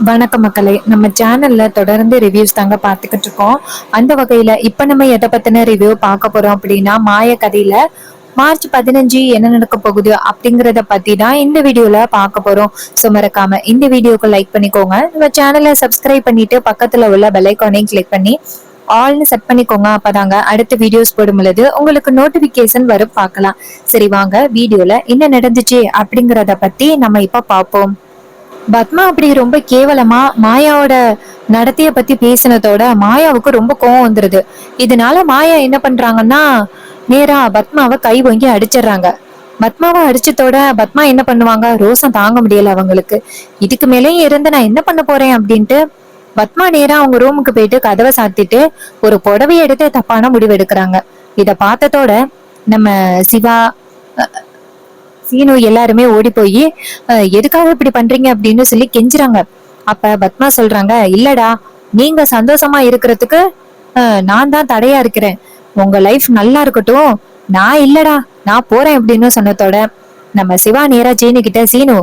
வணக்கம் மக்களே, நம்ம சேனல்ல தொடர்ந்து ரிவ்யூஸ் தாங்க பார்த்துக்கிட்டு இருக்கோம். அந்த வகையில இப்ப நம்ம எதை பத்தின ரிவ்யூ பார்க்க போறோம் அப்படின்னா, மாய கதையில மார்ச் 15 என்ன நடக்க போகுது அப்படிங்கறத பத்தி தான் இந்த வீடியோல பார்க்க போறோம். ஸோ மறக்காம இந்த வீடியோக்கு லைக் பண்ணிக்கோங்க, நம்ம சேனலை சப்ஸ்கிரைப் பண்ணிட்டு பக்கத்துல உள்ள பெல் ஐகானையும் கிளிக் பண்ணி ஆல்னு செட் பண்ணிக்கோங்க. அப்பதாங்க அடுத்த வீடியோஸ் போடும் பொழுது உங்களுக்கு நோட்டிபிகேஷன் வரும் பார்க்கலாம். சரி வாங்க வீடியோல என்ன நடந்துச்சு அப்படிங்கறத பத்தி நம்ம இப்ப பார்ப்போம். பத்மா அப்படி ரொம்ப கேவலமா மாயாவோட நடத்தைய பத்தி பேசினதோட மாயாவுக்கு ரொம்ப கோவம் வந்துருது. இதனால மாயா என்ன பண்றாங்கன்னா, நேரா பத்மாவை கை ஓங்கி அடிச்சிடுறாங்க. பத்மாவை அடிச்சதோட பத்மா என்ன பண்ணுவாங்க, ரோசம் தாங்க முடியல அவங்களுக்கு. இதுக்கு மேலேயும் இருந்து நான் என்ன பண்ண போறேன் அப்படின்ட்டு பத்மா நேரா அவங்க ரூமுக்கு போயிட்டு கதவை சாத்திட்டு ஒரு புடவைய எடுத்து தப்பான முடிவு எடுக்கிறாங்க. இத பார்த்ததோட நம்ம சிவா, சீனு எல்லாருமே ஓடி போய் எதுக்காக இப்படி பண்றீங்க அப்படின்னு சொல்லி கெஞ்சுறாங்க. அப்ப பத்மா சொல்றாங்க, இல்லடா, நீங்க சந்தோஷமா இருக்கிறதுக்கு நான் தான் தடையா இருக்கிறேன். உங்க லைஃப் நல்லா இருக்கட்டும், நான் இல்லடா, நான் போறேன் அப்படின்னு சொன்னதோட நம்ம சிவா நேரா சீனு கிட்ட, சீனு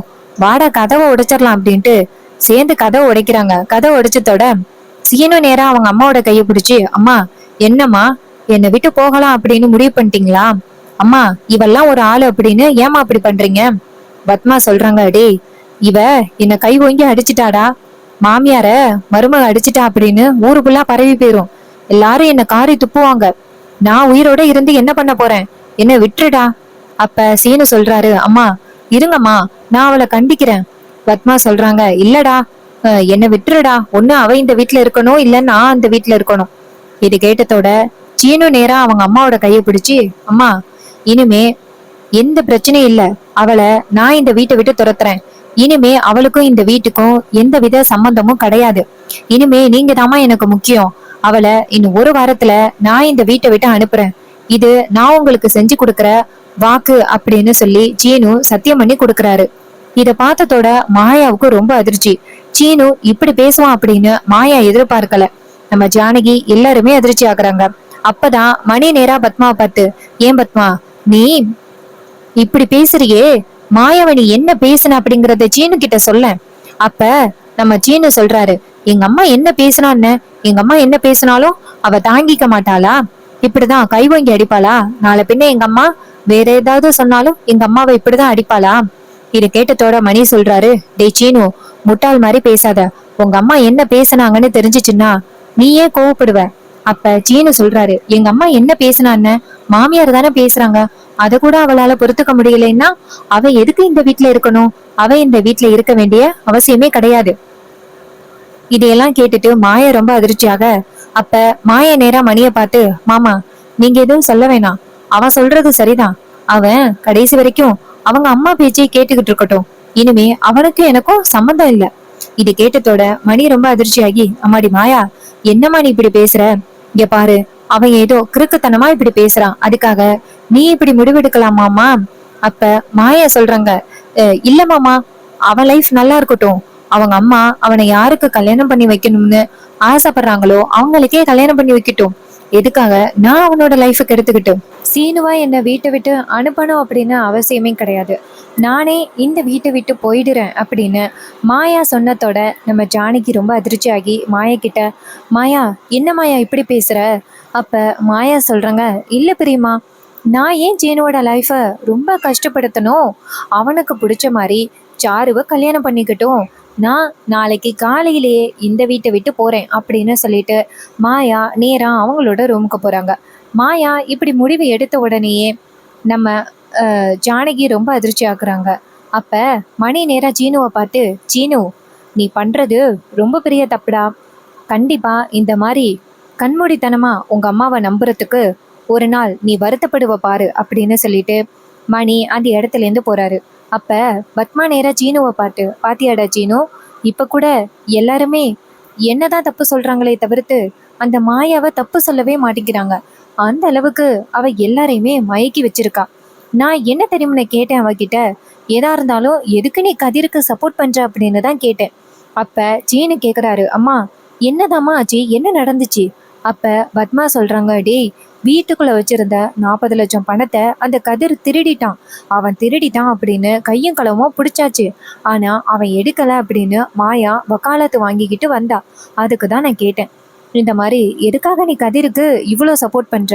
வாடா கதவை உடைச்சிடலாம் அப்படின்ட்டு சேர்ந்து கதவை உடைக்கிறாங்க. கதவை உடைச்சதோட சீனு நேரா அவங்க அம்மாவோட கையை பிடிச்சி, அம்மா என்னம்மா, என்னை விட்டு போகலாம் அப்படின்னு முடிவு பண்ணிட்டீங்களா? அம்மா இவெல்லாம் ஒரு ஆளு அப்படின்னு ஏமா அப்படி பண்றீங்க? பத்மா சொல்றாங்க, டேய், இவ என்ன கை ஓங்கி அடிச்சிட்டாடா, மாமியார மருமக அடிச்சிட்டா அப்படின்னு ஊருக்குள்ளா பரவி போயிரும். எல்லாரும் என்ன காரி துப்புவாங்க. நான் உயிரோட இருந்து என்ன பண்ண போறேன், என்ன விட்டுருடா. அப்ப சீனு சொல்றாரு, அம்மா இருங்கம்மா, நான் அவளை கண்டிக்கிறேன். பத்மா சொல்றாங்க, இல்லடா, என்ன விட்டுருடா, ஒண்ணு அவ இந்த வீட்டுல இருக்கணும், இல்ல நான் அந்த வீட்டுல இருக்கணும். இது கேட்டதோட சீனு நேரா அவங்க அம்மாவோட கையை பிடிச்சி, அம்மா இனிமே எந்த பிரச்சனையும் இல்ல, அவளை நான் இந்த வீட்டை விட்டு துரத்துறேன். இனிமே அவளுக்கும் இந்த வீட்டுக்கும் எந்த வித சம்பந்தமும் கிடையாது. இனிமே நீங்க தாமா எனக்கு முக்கியம். அவளை இன்னும் ஒரு வாரத்துல நான் இந்த வீட்டை விட்டு அனுப்புறேன். இது நான் உங்களுக்கு செஞ்சு கொடுக்கற வாக்கு அப்படின்னு சொல்லி சீனு சத்தியம் பண்ணி கொடுக்கறாரு. இத பார்த்ததோட மாயாவுக்கு ரொம்ப அதிர்ச்சி. சீனு இப்படி பேசுவான் அப்படின்னு மாயா எதிர்பார்க்கல. நம்ம ஜானகி எல்லாருமே அதிர்ச்சி ஆகுறாங்க. அப்பதான் மணி நேரா பத்மாவை பார்த்து, ஏன் பத்மா நீ இப்படி பேசுறியே, மாயாவணி என்ன பேசுன அப்படிங்கறத சீனு கிட்ட சொல்ல. அப்ப நம்ம சீனு சொல்றாரு, எங்க அம்மா என்ன பேசுனான்னு, எங்க அம்மா என்ன பேசினாலும் அவ தாங்கிக்க மாட்டாளா, இப்படிதான் கை வாங்கி அடிப்பாளா, நாளை பின்ன எங்க அம்மா வேற ஏதாவது சொன்னாலும் எங்க அம்மாவை இப்படிதான் அடிப்பாளா? இத கேட்டதோட மணி சொல்றாரு, டேய் சீனு, முட்டாள் மாதிரி பேசாத. உங்க அம்மா என்ன பேசுனாங்கன்னு தெரிஞ்சிச்சுன்னா நீ ஏன் கோவப்படுவ? அப்ப சீனு சொல்றாரு, எங்க அம்மா என்ன பேசுனான்னு மாமியார் தானே பேசுறாங்க, அத கூட அவளால பொறுத்துக்க முடியலைன்னா அவ எதுக்கு இந்த வீட்டுல இருக்கணும்? அவ இந்த வீட்டுல இருக்க வேண்டிய அவசியமே கிடையாது. இதையெல்லாம் கேட்டுட்டு மாயா ரொம்ப அதிர்ச்சியாக. அப்ப மாயா நேரா மணிய பார்த்து, மாமா நீங்க எதுவும் சொல்ல வேணாம், அவன் சொல்றது சரிதான். அவன் கடைசி வரைக்கும் அவங்க அம்மா பேச்சை கேட்டுக்கிட்டு இருக்கட்டும். இனிமே அவனுக்கும் எனக்கும் சம்மந்தம் இல்ல. இது கேட்டதோட மணி ரொம்ப அதிர்ச்சியாகி, அம்மாடி மாயா, என்னம்மா நீ இப்படி பேசுற? இங்க பாரு, அவன் ஏதோ கிறுக்குத்தனமா இப்படி பேசுறான், அதுக்காக நீ இப்படி முடிவெடுக்கலாமாமா? அப்ப மாயா சொல்றாங்க, இல்ல மாமா, அவன் லைஃப் நல்லா இருக்கட்டும். அவங்க அம்மா அவனை யாருக்கு கல்யாணம் பண்ணி வைக்கணும்னு ஆசைப்படுறாங்களோ அவங்களுக்கே கல்யாணம் பண்ணி வைக்கட்டும். எதுக்காக நான் அவனோட லைஃபுக்கு எடுத்துக்கிட்டோம்? சீனுவா என்னை வீட்டை விட்டு அனுப்பணும் அப்படின்னு அவசியமே கிடையாது. நானே இந்த வீட்டை விட்டு போயிடுறேன் அப்படின்னு மாயா சொன்னதோட நம்ம ஜானகி ரொம்ப அதிர்ச்சியாகி மாயா கிட்ட, மாயா என்ன மாயா இப்படி பேசுற? அப்ப மாயா சொல்றாங்க, இல்ல பிரியமா, நான் ஏன் ஜீனுவோட லைஃபை ரொம்ப கஷ்டப்படுத்தணும்? அவனுக்கு பிடிச்ச மாதிரி சாருவை கல்யாணம் பண்ணிக்கிட்டும். நான் நாளைக்கு காலையிலேயே இந்த வீட்டை விட்டு போறேன் அப்படின்னு சொல்லிட்டு மாயா நேரா அவங்களோட ரூமுக்கு போறாங்க. மாயா இப்படி முடிவு எடுத்த உடனேயே நம்ம ஜானகி ரொம்ப அதிர்ச்சி ஆக்குறாங்க. அப்ப மணி நேரா சீனுவை பார்த்து, சீனு நீ பண்றது ரொம்ப பெரிய தப்புடா. கண்டிப்பா இந்த மாதிரி கண்மூடித்தனமா உங்க அம்மாவை நம்புறதுக்கு ஒரு நாள் நீ வருத்தப்படுவ பாரு அப்படின்னு சொல்லிட்டு மணி அந்த இடத்துல இருந்து போறாரு. அப்ப பத்மா நேரா சீனுவை பார்த்து, பாத்தியாடா சீனு, இப்ப கூட எல்லாருமே என்னதான் தப்பு சொல்றாங்களே தவிர்த்து அந்த மாயாவை தப்பு சொல்லவே மாட்டேங்கிறாங்க. அந்த அளவுக்கு அவ எல்லாரையுமே மயக்கி வச்சிருக்கா. நான் என்ன தெரியும்னு கேட்டேன் அவகிட்ட, எதா இருந்தாலும் எதுக்கு நீ கதிருக்கு சப்போர்ட் பண்ற அப்படின்னு தான் கேட்டேன். அப்ப சீனு கேக்குறாரு, அம்மா என்னதாம்மா ஆச்சு, என்ன நடந்துச்சு? அப்ப பத்மா சொல்றாங்க, டேய் வீட்டுக்குள்ள வச்சிருந்த 40 லட்சம் பணத்தை அந்த கதிர் திருடிட்டான். அவன் திருடிட்டான் அப்படின்னு கையும் களவுமா பிடிச்சாச்சு. ஆனா அவன் எடுக்கல அப்படின்னு மாயா வக்காலத்து வாங்கிக்கிட்டு வந்தா. அதுக்கு தான் நான் கேட்டேன், இந்த மாதிரி எதுக்காக நீ கதிருக்கு இவ்வளோ சப்போர்ட் பண்ற?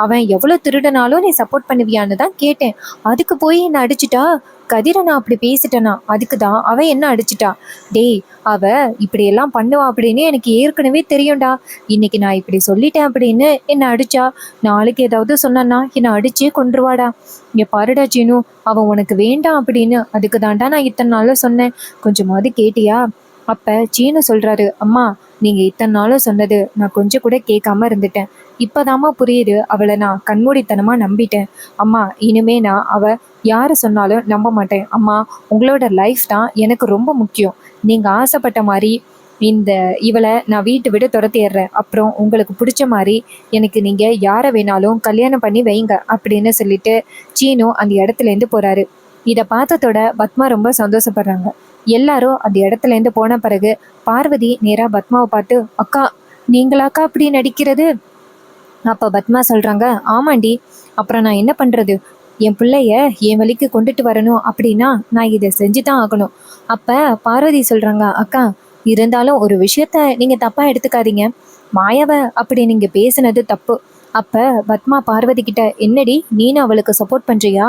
அவன் எவ்வளோ திருடனாலும் நீ சப்போர்ட் பண்ணுவியான்னு தான் கேட்டேன். அதுக்கு போய் என்ன அடிச்சிட்டா? கதிரை நான் அப்படி பேசிட்டேனா? அதுக்கு தான் அவன் என்ன அடிச்சிட்டா. டேய், அவ இப்படியெல்லாம் பண்ணுவா அப்படின்னு எனக்கு ஏற்கனவே தெரியும்டா. இன்னைக்கு நான் இப்படி சொல்லிட்டேன் அப்படின்னு என்ன அடிச்சா. நாளைக்கு ஏதாவது சொன்னான்னா என்னை அடிச்சே கொன்றுவாடா. இங்க பாருடா சீனு, அவன் உனக்கு வேண்டாம் அப்படின்னு அதுக்கு தான்டா நான் இத்தனை நாளும் சொன்னேன். கொஞ்சமாவது கேட்டியா? அப்ப சீனு சொல்றாரு, அம்மா நீங்க இத்தனை நாளும் சொன்னது நான் கொஞ்சம் கூட கேட்காம இருந்துட்டேன். இப்பதாம்மா புரியுது, அவளை நான் கண்மூடித்தனமா நம்பிட்டேன். அம்மா இனிமே நான் அவ யாரு சொன்னாலும் நம்ப மாட்டேன். அம்மா உங்களோட லைஃப் தான் எனக்கு ரொம்ப முக்கியம். நீங்க ஆசைப்பட்ட மாதிரி இந்த இவளை நான் வீட்டை விட துரத்திடுறேன். அப்புறம் உங்களுக்கு பிடிச்ச மாதிரி எனக்கு நீங்க யாரை வேணாலும் கல்யாணம் பண்ணி வைங்க அப்படின்னு சொல்லிட்டு சீனு அந்த இடத்துல இருந்து போறாரு. இதை பார்த்ததோட பத்மா ரொம்ப சந்தோஷப்படுறாங்க. எல்லாரும் அந்த இடத்துல இருந்து போன பிறகு பார்வதி நேரா பத்மாவை பார்த்து, அக்கா நீங்களாக்கா அப்படி நடிக்கிறது? அப்ப பத்மா சொல்றாங்க, ஆமாண்டி, அப்புறம் நான் என்ன பண்றது? என் பிள்ளைய என் வழிக்கு கொண்டுட்டு வரணும் அப்படின்னா நான் இதை செஞ்சுதான் ஆகணும். அப்ப பார்வதி சொல்றாங்க, அக்கா இருந்தாலும் ஒரு விஷயத்த நீங்க தப்பா எடுத்துக்காதீங்க. மாயாவ அப்படி நீங்க பேசுனது தப்பு. அப்ப பத்மா பார்வதி கிட்ட, என்னடி நீனும் அவளுக்கு சப்போர்ட் பண்றியா?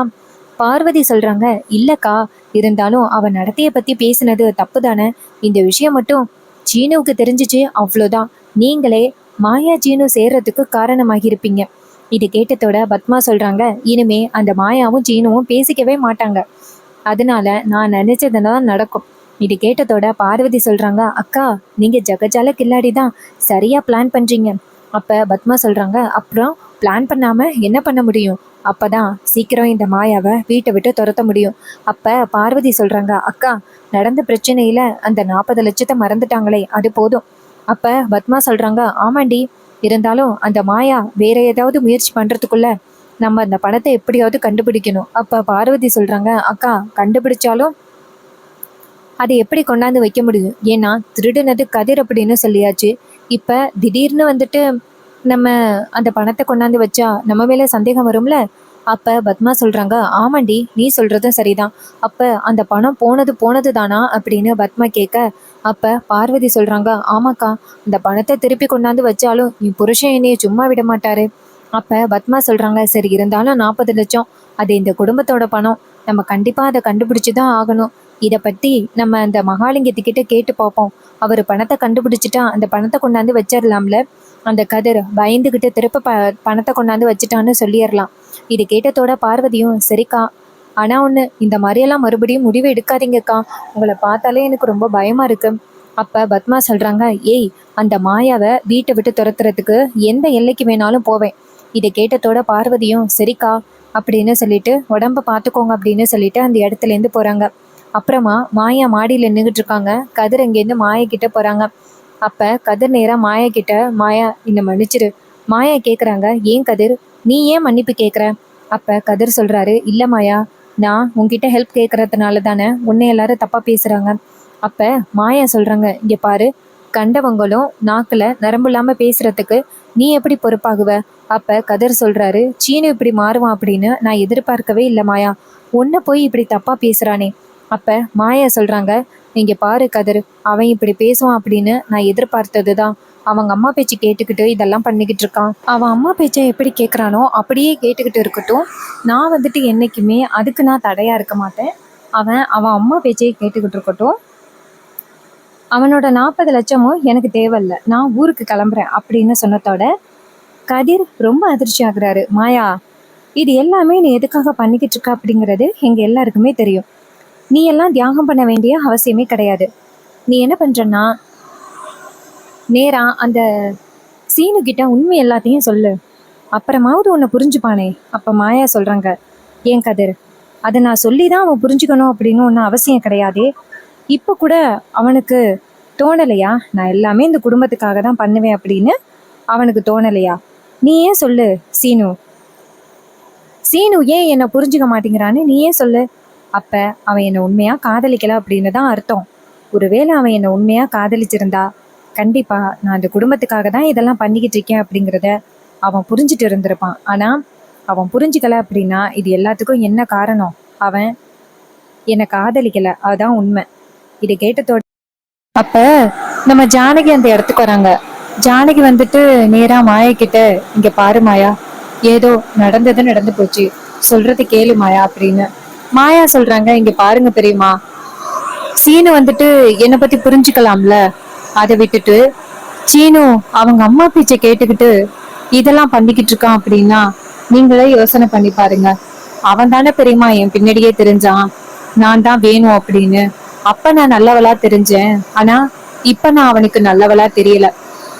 பார்வதி சொல்றாங்க, இல்லக்கா, இருந்தாலும் அவ நடத்தைய பத்தி பேசினது தப்பு தானே. இந்த விஷயம் மட்டும் சீனுவுக்கு தெரிஞ்சிச்சு அவ்வளோதான். நீங்களே மாயா சீனு சேர்றதுக்கு காரணமாகி இருப்பீங்க. இது கேட்டதோட பத்மா சொல்றாங்க, இனிமே அந்த மாயாவும் சீனுவும் பேசிக்கவே மாட்டாங்க. அதனால நான் நினைச்சதுதான் நடக்கும். இது கேட்டதோட பார்வதி சொல்றாங்க, அக்கா நீங்க ஜகஜால கில்லாடி தான், சரியா பிளான் பண்றீங்க. அப்ப பத்மா சொல்றாங்க, அப்புறம் பிளான் பண்ணாம என்ன பண்ண முடியும்? அப்பதான் சீக்கிரம் இந்த மாயாவை வீட்டை விட்டு துரத்த முடியும். அப்ப பார்வதி சொல்றாங்க, அக்கா நடந்த பிரச்சனையில அந்த 40 லட்சத்தை மறந்துட்டாங்களே அது போதும். அப்ப பத்மா சொல்றாங்க, ஆமாண்டி, இருந்தாலும் அந்த மாயா வேற ஏதாவது முயற்சி பண்றதுக்குள்ள நம்ம அந்த பணத்தை எப்படியாவது கண்டுபிடிக்கணும். அப்ப பார்வதி சொல்றாங்க, அக்கா கண்டுபிடிச்சாலும் அதை எப்படி கொண்டாந்து வைக்க முடியும்? ஏன்னா திருடுனது கதிர் அப்படின்னு சொல்லியாச்சு. இப்ப திடீர்னு வந்துட்டு நம்ம அந்த பணத்தை கொண்டாந்து வச்சா நம்ம மேல சந்தேகம் வரும்ல. அப்ப பத்மா சொல்றாங்க, ஆமாண்டி நீ சொல்றதும் சரிதான். அப்ப அந்த பணம் போனது போனது தானா அப்படின்னு பத்மா கேட்க, அப்ப பார்வதி சொல்றாங்க, ஆமாக்கா, அந்த பணத்தை திருப்பி கொண்டாந்து வச்சாலும் என் புருஷன் என்னைய சும்மா விட மாட்டாரு. அப்ப பத்மா சொல்றாங்க, சரி இருந்தாலும் 40 லட்சம் அது இந்த குடும்பத்தோட பணம். நம்ம கண்டிப்பா அதை கண்டுபிடிச்சுதான் ஆகணும். இதை பத்தி நம்ம அந்த மகாலிங்கத்துக்கிட்ட கேட்டு பார்ப்போம். அவர் பணத்தை கண்டுபிடிச்சிட்டா அந்த பணத்தை கொண்டாந்து வச்சிடலாம்ல. அந்த கதிர் பயந்துகிட்டு திருப்ப பணத்தை கொண்டாந்து வச்சுட்டான்னு சொல்லிடலாம். இது கேட்டதோட பார்வதியும், சரிக்கா, ஆனா ஒண்ணு, இந்த மாதிரியெல்லாம் மறுபடியும் முடிவு எடுக்காதீங்கக்கா. உங்களை பார்த்தாலே எனக்கு ரொம்ப பயமா இருக்கு. அப்ப பத்மா சொல்றாங்க, ஏய், அந்த மாயாவை வீட்டை விட்டு துரத்துறதுக்கு எந்த எல்லைக்கு வேணாலும் போவேன். இதை கேட்டதோட பார்வதியும், சரிக்கா அப்படின்னு சொல்லிட்டு உடம்ப பார்த்துக்கோங்க அப்படின்னு சொல்லிட்டு அந்த இடத்துல இருந்து போறாங்க. அப்புறமா மாயா மாடியில் நின்றுட்டு இருக்காங்க. கதிர் அங்கேருந்து மாயா கிட்ட போறாங்க. அப்ப கதிர் நேரா மாயா கிட்ட, மாயா என்னை மன்னிச்சிரு. மாயா கேக்குறாங்க, ஏன் கதிர், நீ ஏன் மன்னிப்பு கேட்குற? அப்ப கதிர் சொல்றாரு, இல்ல மாயா, நான் உன்கிட்ட ஹெல்ப் கேட்கறதுனால தானே உன்னை எல்லாரும் தப்பா பேசுறாங்க. அப்ப மாயா சொல்றாங்க, இங்க பாரு, கண்டவங்களும் நாக்குல நரம்பு இல்லாம பேசுறதுக்கு நீ எப்படி பொறுப்பாகுவ? அப்ப கதிர் சொல்றாரு, சீனு இப்படி மாறுவான் அப்படின்னு நான் எதிர்பார்க்கவே இல்லை மாயா. உன்னை போய் இப்படி தப்பா பேசுறானே. அப்ப மாயா சொல்றாங்க, இங்க பாரு கதிர், அவன் இப்படி பேசுவான் அப்படின்னு நான் எதிர்பார்த்தது தான். அவங்க அம்மா பேச்சு கேட்டுக்கிட்டு இதெல்லாம் பண்ணிக்கிட்டு இருக்கான். அவன் அம்மா பேச்சை எப்படி கேட்குறானோ அப்படியே கேட்டுக்கிட்டு இருக்கட்டும். நான் வந்துட்டு என்னைக்குமே அதுக்கு நான் தடையா இருக்க மாட்டேன். அவன் அவன் அம்மா பேச்சையே கேட்டுக்கிட்டு இருக்கட்டும். அவனோட 40 லட்சமும் எனக்கு தேவையில்லை, நான் ஊருக்கு கிளம்புறேன் அப்படின்னு சொன்னதோட கதிர் ரொம்ப அதிர்ச்சி ஆகுறாரு. மாயா, இது எல்லாமே நீ எதுக்காக பண்ணிக்கிட்டு இருக்க அப்படிங்கிறது எங்க எல்லாருக்குமே தெரியும். நீ எல்லாம் தியாகம் பண்ண வேண்டிய அவசியமே கிடையாது. நீ என்ன பண்றன்னா, நேரா அந்த சீனு கிட்ட உண்மை எல்லாத்தையும் சொல்லு, அப்புறமாவது உன்னை புரிஞ்சுப்பானே. அப்ப மாயா சொல்றாங்க, ஏன் கதிர், அதை நான் சொல்லிதான் அவன் புரிஞ்சுக்கணும் அப்படின்னு ஒன்றும் அவசியம் கிடையாதே. இப்போ கூட அவனுக்கு தோணலையா நான் எல்லாமே இந்த குடும்பத்துக்காக தான் பண்ணுவேன் அப்படின்னு? அவனுக்கு தோணலையா? நீ ஏன் சொல்லு சீனு, சீனு ஏன் என்னை புரிஞ்சுக்க மாட்டேங்கிறான்னு நீ ஏன் சொல்லு. அப்ப அவன் என்னை உண்மையா காதலிக்கல அப்படின்னு தான் அர்த்தம். ஒருவேளை அவன் என்னை உண்மையா காதலிச்சிருந்தா கண்டிப்பா நான் அந்த குடும்பத்துக்காக தான் இதெல்லாம் பண்ணிக்கிட்டு இருக்கேன் அப்படிங்கிறத அவன் புரிஞ்சுட்டு இருந்திருப்பான். ஆனா அவன் புரிஞ்சுக்கல அப்படின்னா இது எல்லாத்துக்கும் என்ன காரணம்? அவன் என்னை காதலிக்கல, அதான் உண்மை. இதை கேட்டதோட அப்ப நம்ம ஜானகி அந்த இடத்துக்கு வராங்க. ஜானகி வந்துட்டு நேரா மாயா கிட்ட, இங்க பாரு மாயா, ஏதோ நடந்தது நடந்து போச்சு, சொல்றது கேளு மாயா அப்படின்னு. மாயா சொல்றாங்க, இங்க பாருங்க பெரியம்மா, சீனு வந்துட்டு என்னை பத்தி புரிஞ்சுக்கலாம்ல, அதை விட்டுட்டு சீனு அவங்க அம்மா பேச்சை கேட்டுக்கிட்டு இதெல்லாம் பண்ணிக்கிட்டு இருக்கான் அப்படின்னா நீங்களே யோசனை பண்ணி பாருங்க. அவன் தானே பெரியம்மா என் பின்னாடியே தெரிஞ்சான் நான் தான் வேணும் அப்படின்னு. அப்ப நான் நல்லவளா தெரிஞ்சேன், ஆனா இப்ப நான் அவனுக்கு நல்லவளா தெரியல.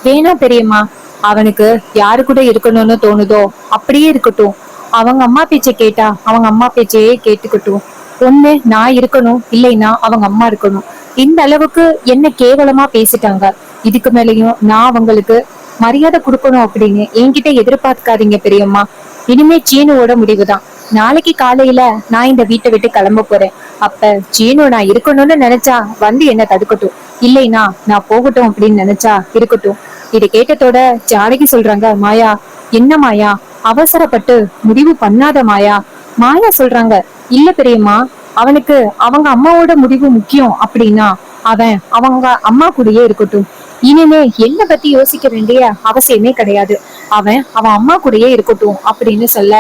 வேணா பெரியம்மா, அவனுக்கு யாரு கூட இருக்கணும்னு தோணுதோ அப்படியே இருக்கட்டும். அவங்க அம்மா பேச்சை கேட்டா அவங்க அம்மா பேச்சையே கேட்டுக்கட்டும். ஒண்ணு நான் இருக்கணும், இல்லைன்னா அவங்க அம்மா இருக்கணும். இந்த அளவுக்கு என்ன கேவலமா பேசிட்டாங்க. இதுக்கு மேலயும் நான் அவங்களுக்கு மரியாதை கொடுக்கணும் அப்படின்னு என்கிட்ட எதிர்பார்க்காதீங்க பெரியம்மா. இனிமே சீனுவோட முடிவுதான். நாளைக்கு காலையில நான் இந்த வீட்டை விட்டு கிளம்ப போறேன். அப்ப சீனு நான் இருக்கணும்னு நினைச்சா வந்து என்ன தடுக்கட்டும், இல்லைன்னா நான் போகட்டும் அப்படின்னு நினைச்சா இருக்கட்டும். இதை கேட்டதோட ஜானகி சொல்றாங்க, மாயா, என்ன மாயா, அவசரப்பட்டு முடிவு பண்ணாத மாயா. மாயா சொல்றாங்க, இல்ல பெரியம்மா, அவனுக்கு அவங்க அம்மாவோட முடிவு முக்கியம் அப்படின்னா அவன் அவங்க அம்மா கூடயே இருக்கட்டும். இனிமே என்ன பத்தி யோசிக்க வேண்டிய அவசியமே கிடையாது. அவன் அம்மா கூடயே இருக்கட்டும் அப்படின்னு சொல்ல,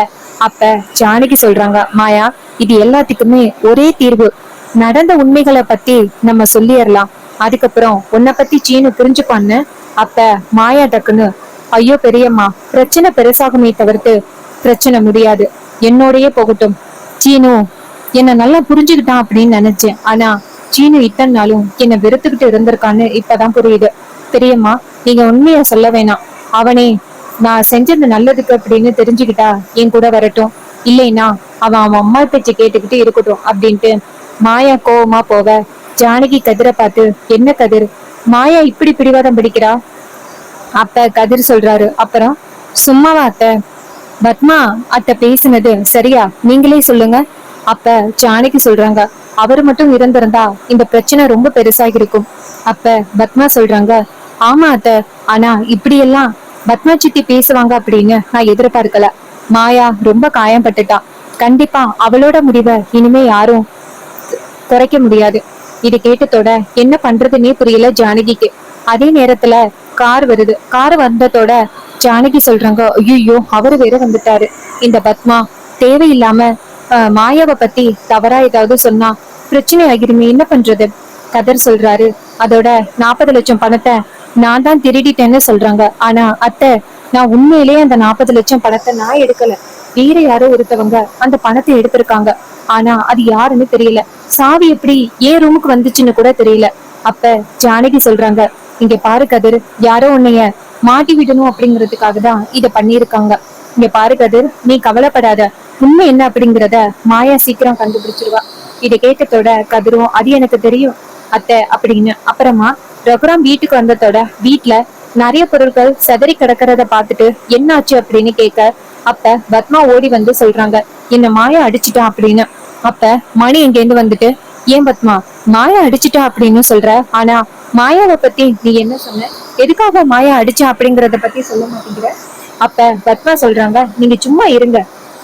அப்ப ஜானகி சொல்றாங்க, மாயா, இது எல்லாத்துக்குமே ஒரே தீர்வு. நடந்த உண்மைகளை பத்தி நம்ம சொல்லிடலாம். அதுக்கப்புறம் உன்னை பத்தி சீனு புரிஞ்சுப்பான்னு. அப்ப மாயா டக்குன்னு, ஐயோ பெரியம்மா, பிரச்சனை பெருசாகுமே தவிர்த்து பிரச்சனை முடியாது, என்னோடயே போகட்டும். சீனு என்ன நல்லா புரிஞ்சுக்கிட்டான் அப்படின்னு நினைச்சேன், ஆனா சீனு இத்தனை நாளும் என்னை வெறுத்துக்கிட்டு இருந்திருக்கான்னு இப்பதான் புரியுது. பெரியம்மா, நீங்க உண்மையா சொல்ல வேணாம். அவனே நான் செஞ்சது நல்லதுக்கு அப்படின்னு தெரிஞ்சுக்கிட்டா என் கூட வரட்டும், இல்லைன்னா அவன் அவன் அம்மா பேச்சு கேட்டுக்கிட்டு இருக்கட்டும் அப்படின்ட்டு மாயா கோவமா போவ. ஜானகி கதிரை பார்த்து, என்ன கதிர், மாயா இப்படி பிடிவாதம் பிடிக்கிறா? அப்ப கதிர் சொல்றாரு, அப்புறம் சும்மாவா அத்தை, பத்மா அத்தை பேசினது சரியா, நீங்களே சொல்லுங்க. அப்ப ஜானகி சொல்றாங்க, அவரு மட்டும் இருந்திருந்தா இந்த பிரச்சனை ரொம்ப பெருசாகி இருக்கும். அப்ப பத்மா சொல்றாங்க, ஆமா அத்தை, ஆனா இப்படி எல்லாம் பத்மா சித்தி பேசுவாங்க அப்படின்னு நான் எதிர்பார்க்கல. மாயா ரொம்ப காயம்பட்டுட்டா. கண்டிப்பா அவளோட முடிவை இனிமே யாரும் குறைக்க முடியாது. இது கேட்டதோட என்ன பண்றதுன்னே புரியல ஜானகிக்கு. அதே நேரத்துல கார் வருது. கார் வந்ததோட ஜானகி சொல்றாங்க, ஐயோ அவரு வேற வந்துட்டாரு. இந்த பத்மா தேவையில்லாம மாயாவை பத்தி தவறா ஏதாவது சொன்னா பிரச்சனை ஆகிருமே, என்ன பண்றது? கதர் சொல்றாரு, அதோட 40 லட்சம் பணத்தை நான் தான் திருடிட்டேன்னு சொல்றாங்க. ஆனா அத்தை, நான் உண்மையிலேயே அந்த 40 லட்சம் பணத்தை நான் எடுக்கல. வேற யாரோ ஒருத்தவங்க அந்த பணத்தை எடுத்திருக்காங்க. ஆனா அது யாருன்னு தெரியல. சாவி எப்படி ஏன் ரூமுக்கு வந்துச்சுன்னு கூட தெரியல. அப்ப ஜானகி சொல்றாங்க, இங்க பாரு கதிர், யாரோ உன்னைய மாட்டி விடணும் அப்படிங்கறதுக்காக தான் இத பண்ணிருக்காங்க. இங்க பாரு கதிர், நீ கவலைப்படாத, உண்மை என்ன அப்படிங்கறத மாயா சீக்கிரம் கண்டுபிடிச்சிருவா. இதை கேட்டதோட கதிரும், அது எனக்கு தெரியும் அத்தை அப்படின்னு. அப்புறமா ரகுராம் வீட்டுக்கு வந்ததோட வீட்டுல நிறைய பொருட்கள் செதறி கிடக்கிறத பாத்துட்டு என்னாச்சு அப்படின்னு கேட்க, அப்ப பத்மா ஓடி வந்து சொல்றாங்க, என்ன மாயா அடிச்சுட்டான் அப்படின்னு. அப்ப மணி எங்க இருந்து வந்துட்டு, ஏன் பத்மா மாயா அடிச்சுட்டா அப்படின்னு சொல்ற, ஆனா மாயாவை பத்தி நீ என்ன சொன்ன, எதுக்காக மாயா அடிச்சா அப்படிங்கறத பத்தி சொல்ல மாட்டேங்கிற? அப்ப பத்மா சொல்றாங்க, நீங்க சும்மா இருங்க.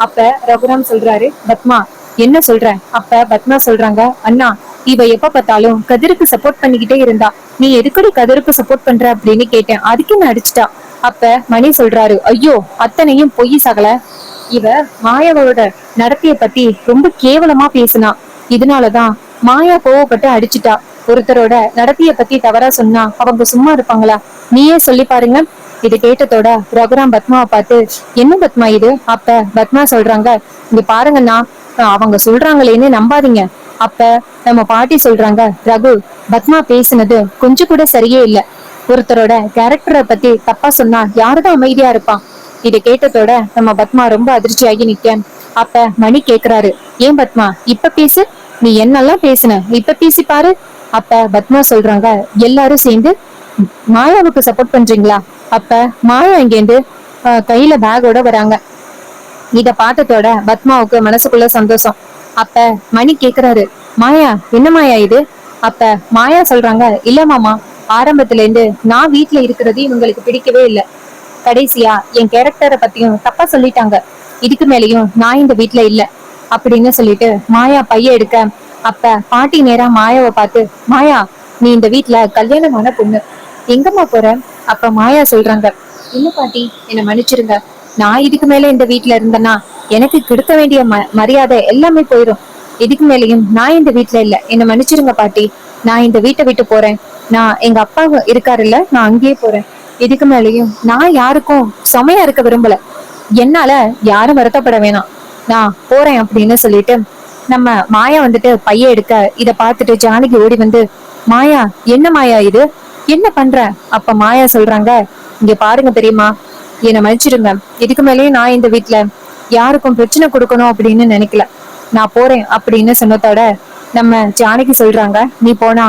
அப்ப ரகுராம் சொல்றாரு, பத்மா என்ன சொல்ற? அப்ப பத்மா சொல்றாங்க, அண்ணா இவ எப்ப பார்த்தாலும் கதிருக்கு சப்போர்ட் பண்ணிக்கிட்டே இருந்தா, நீ எதுக்கடி கதிருக்கு சப்போர்ட் பண்ற அப்படின்னு கேட்டேன், அதுக்கு என்ன அடிச்சிட்டா. அப்ப மணி சொல்றாரு, ஐயோ அத்தனையும் பொய் சகல, இவ மாயாவோட நடத்தைய பத்தி ரொம்ப கேவலமா பேசினா, இதனாலதான் மாயா கோவப்பட்டு அடிச்சுட்டா. ஒருத்தரோட நடத்தைய பத்தி தவறா சொன்னா அவங்க சும்மா இருப்பாங்களா? நீயே சொல்லி பாருங்க. இது கேட்டதோட ரகுராம் பத்மாவை பார்த்து, என்ன பத்மா இது? அப்ப பத்மா சொல்றாங்க, இங்க பாருங்கன்னா அவங்க சொல்றாங்களேன்னு நம்பாதீங்க. அப்ப நம்ம பாட்டி சொல்றாங்க, ரகு, பத்மா பேசினது கொஞ்சம் கூட சரியே இல்ல. ஒருத்தரோட கேரக்டரை பத்தி தப்பா சொன்னா யாருதான் அமைதியா இருப்பான்? இதை கேட்டதோட நம்ம பத்மா ரொம்ப அதிர்ச்சியாகி நிக்க. அப்ப மணி கேக்குறாரு, ஏன் பத்மா இப்ப பேசு, நீ என்னெல்லாம் பேசுன, இப்ப பேசி பாரு. அப்ப பத்மா சொல்றாங்க, எல்லாரும் சேர்ந்து மாயாவுக்கு சப்போர்ட் பண்றீங்களா? அப்ப மாயா இங்கேருந்து கையில பேக்கோட வராங்க. இத பார்த்ததோட பத்மாவுக்கு மனசுக்குள்ள சந்தோஷம். அப்ப மணி கேக்குறாரு, மாயா என்ன மாயா இது? அப்ப மாயா சொல்றாங்க, இல்ல மாமா, ஆரம்பத்துல இருந்து நான் வீட்டுல இருக்கிறது இவங்களுக்கு பிடிக்கவே இல்லை. கடைசியா என் கேரக்டரை பத்தியும் தப்பா சொல்லிட்டாங்க. இதுக்கு மேலயும் நான் இந்த வீட்டுல இல்ல அப்படின்னு சொல்லிட்டு மாயா பைய எடுக்க, அப்ப பாட்டி நேரா மாயாவை பார்த்து, மாயா நீ இந்த வீட்டுல கல்யாணமான பொண்ணு, எங்கம்மா போற? அப்ப மாயா சொல்றாங்க, இல்ல பாட்டி என்ன மன்னிச்சிருங்க, நான் இதுக்கு மேல இந்த வீட்டுல இருந்தேன்னா எனக்கு கொடுக்க வேண்டிய மரியாதை எல்லாமே போயிடும். இதுக்கு மேலயும் நான் இந்த வீட்டுல இல்ல, என்ன மன்னிச்சிருங்க பாட்டி, நான் இந்த வீட்டை விட்டு போறேன். நான் எங்க அப்பா இருக்காருல்ல, நான் அங்கேயே போறேன். இதுக்கு மேலயும் நான் யாருக்கும் சுமையா இருக்க விரும்பல. என்னால யாரும் வருத்தப்பட வேணாம், நான் போறேன் அப்படின்னு சொல்லிட்டு நம்ம மாயா வந்துட்டு பைய எடுக்க, இத பார்த்துட்டு ஜானகி ஓடி வந்து, மாயா என்ன மாயா இது, என்ன பண்ற? அப்ப மாயா சொல்றாங்க, இங்க பாருங்க பெரியம்மா, என்னை மன்னிச்சிருங்க, இதுக்கு மேலேயும் நான் இந்த வீட்டுல யாருக்கும் பிரச்சனை கொடுக்கணும் அப்படின்னு நினைக்கல, நான் போறேன் அப்படின்னு சொன்னதோட நம்ம ஜானகி சொல்றாங்க, நீ போனா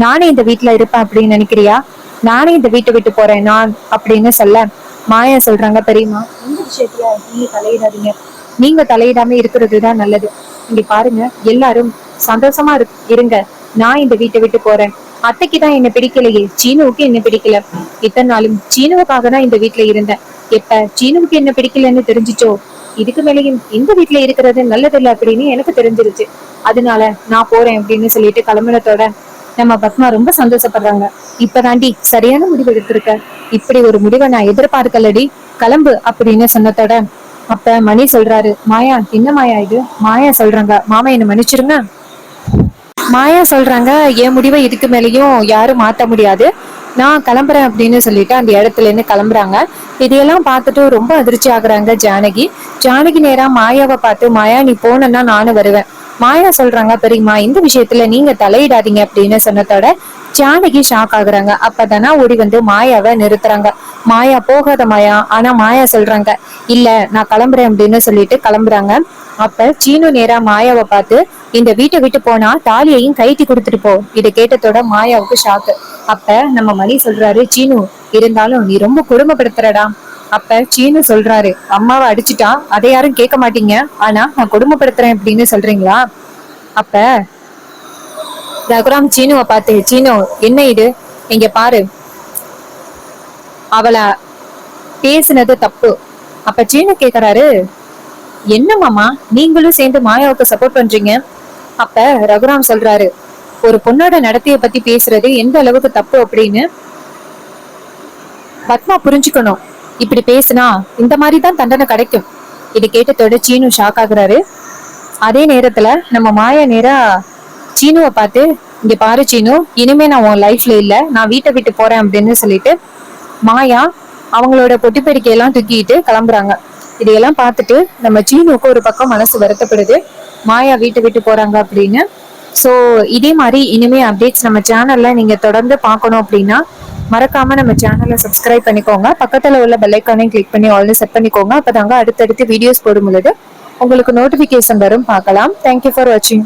நானே இந்த வீட்டுல இருப்பேன் அப்படின்னு நினைக்கிறியா? நானே இந்த வீட்டை விட்டு போறேன் நான் அப்படின்னு சொல்ல, மாயா சொல்றாங்க, பெரியம்மா இந்த விஷயத்துல நீங்க தலையிடாதீங்க, நீங்க தலையிடாம இருக்கிறதுதான் நல்லது. இங்க பாருங்க, எல்லாரும் சந்தோஷமா இருங்க, நான் இந்த வீட்டை விட்டு போறேன். அத்தைக்கு தான் என்ன பிடிக்கலையே, சீனுவுக்கு என்ன பிடிக்கல. இத்தனை நாளும் சீனுவுக்காக தான் இந்த வீட்டுல இருந்தேன். எப்ப சீனுவுக்கு என்ன பிடிக்கலன்னு தெரிஞ்சிச்சோ, இதுக்கு மேலேயும் இந்த வீட்டுல இருக்கிறது நல்லதில்லை அப்படின்னு எனக்கு தெரிஞ்சிருச்சு. அதனால நான் போறேன் அப்படின்னு சொல்லிட்டு கிளம்பினத்தோட நம்ம பத்மா ரொம்ப சந்தோஷப்படுறாங்க. இப்பதாண்டி சரியான முடிவு எடுத்திருக்க, இப்படி ஒரு முடிவை நான் எதிர்பார்க்கலடி, கிளம்பு அப்படின்னு சொன்னதோட அப்ப மணி சொல்றாரு, மாயா என்ன மாயா இது? மாயா சொல்றாங்க, மாமா என்ன மன்னிச்சிருங்க. மாயா சொல்றாங்க, என் முடிவை இதுக்கு மேலேயும் யாரும் மாத்த முடியாது, நான் கிளம்புறேன் அப்படின்னு சொல்லிட்டு அந்த இடத்துல இருந்து கிளம்புறாங்க. இதையெல்லாம் பார்த்துட்டு ரொம்ப அதிர்ச்சி ஆகுறாங்க ஜானகி. ஜானகி நேரா மாயாவை பார்த்து, மாயா நீ போனா நானும் வருவேன். மாயா சொல்றாங்க, பெரியம்மா இந்த விஷயத்துல நீங்க தலையிடாதீங்க அப்படின்னு சொன்னதோட ஜானகி ஷாக் ஆகுறாங்க. அப்பதானா ஓடி வந்து மாயாவை நிறுத்துறாங்க. மாயா போகாத மாயா, ஆனா மாயா சொல்றாங்க, இல்ல நான் கிளம்புறேன் அப்படின்னு சொல்லிட்டு கிளம்புறாங்க. அப்ப சீனு நேரா மாயாவை பார்த்து, இந்த வீட்டை விட்டு போனா தாலியையும் கைட்டி கொடுத்துட்டு போ. இதை கேட்டதோட மாயாவுக்கு ஷாக்கு. அப்ப நம்ம மணி சொல்றாரு, சீனு இருந்தாலும் நீ ரொம்ப கொடுமைப்படுத்துறடா. அப்ப சீனு சொல்றாரு, அம்மாவை அடிச்சுட்டா அதை யாரும் கேட்க மாட்டீங்க, ஆனா நான் கொடுமைப்படுத்துறேன் அப்படின்னு சொல்றீங்களா? அப்ப ரகுராம் சீனுவை பார்த்து, சீனு என்ன இது, இங்க பாரு, அவளை பேசுனது தப்பு. அப்ப சீனு கேக்குறாரு, என்ன மாமா நீங்களும் சேர்ந்து மாயாவுக்கு சப்போர்ட் பண்றீங்க? அப்ப ரகுராம் சொல்றாரு, ஒரு பொண்ணோட நடத்தைய பத்தி பேசுறது எந்த அளவுக்கு தப்பு அப்படின்னு பத்மா புரிஞ்சுக்கணும். இப்படி பேசுனா இந்த மாதிரிதான் தண்டனை கிடைக்கும். இது கேட்டதோட சீனு ஷாக் ஆகுறாரு. அதே நேரத்துல நம்ம மாயா நேரா சீனுவை பார்த்து, இங்க பாரு சீனு, இனிமே நான் உன் லைஃப்ல இல்ல, நான் வீட்டை விட்டு போறேன் அப்படின்னு சொல்லிட்டு மாயா அவங்களோட பொட்டிப்பெடிக்கையெல்லாம் தூக்கிட்டு கிளம்புறாங்க. இதையெல்லாம் பார்த்துட்டு நம்ம சீனுக்கு ஒரு பக்கம் மனசு வருத்தப்படுது, மாயா வீட்டை விட்டு போறாங்க அப்படின்னு. ஸோ இதே மாதிரி இனிமே அப்டேட்ஸ் நம்ம சேனல்ல நீங்க தொடர்ந்து பார்க்கணும் அப்படின்னா மறக்காம நம்ம சேனலை சப்ஸ்கிரைப் பண்ணிக்கோங்க. பக்கத்துல உள்ள பெல் ஐக்கானையும் கிளிக் பண்ணி ஆல்ரெடி செட் பண்ணிக்கோங்க. அப்பதாங்க அடுத்தடுத்து வீடியோஸ் போடும் பொழுது உங்களுக்கு நோட்டிபிகேஷன் வரும், பார்க்கலாம். தேங்க்யூ ஃபார் வாட்சிங்.